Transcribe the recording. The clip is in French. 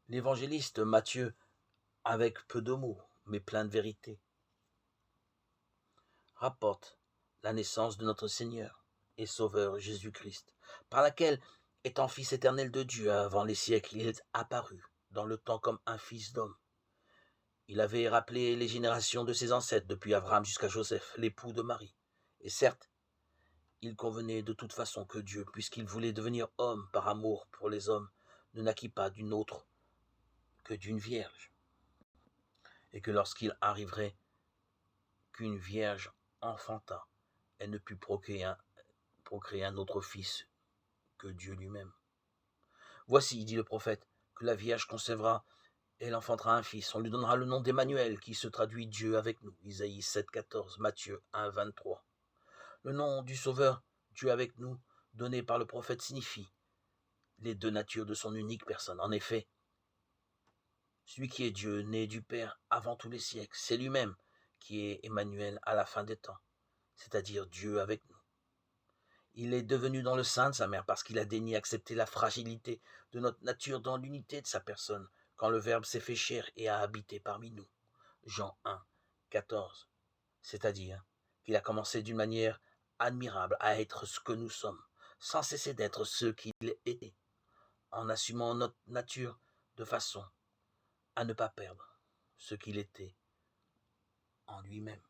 L'évangéliste Matthieu, avec peu de mots, mais plein de vérité, rapporte la naissance de notre Seigneur et Sauveur Jésus-Christ, par laquelle, étant Fils éternel de Dieu avant les siècles, il est apparu dans le temps comme un Fils d'homme. Il avait rappelé les générations de ses ancêtres, depuis Abraham jusqu'à Joseph, l'époux de Marie. Et certes, il convenait de toute façon que Dieu, puisqu'il voulait devenir homme par amour pour les hommes, ne naquit pas d'une autre que d'une vierge, et que lorsqu'il arriverait qu'une vierge enfanta, elle ne put procréer un autre fils que Dieu lui-même. Voici, dit le prophète, que la Vierge concevra, et elle enfantera un fils. On lui donnera le nom d'Emmanuel, qui se traduit Dieu avec nous. Isaïe 7,14, Matthieu 1,23. Le nom du Sauveur, Dieu avec nous, donné par le prophète, signifie les deux natures de son unique personne. En effet, celui qui est Dieu, né du Père avant tous les siècles, c'est lui-même qui est Emmanuel à la fin des temps, c'est-à-dire Dieu avec nous. Il est devenu dans le sein de sa mère parce qu'il a daigné accepter la fragilité de notre nature dans l'unité de sa personne, quand le Verbe s'est fait chair et a habité parmi nous. Jean 1, 14. C'est-à-dire qu'il a commencé d'une manière admirable à être ce que nous sommes, sans cesser d'être ce qu'il était, en assumant notre nature de façon à ne pas perdre ce qu'il était en lui-même.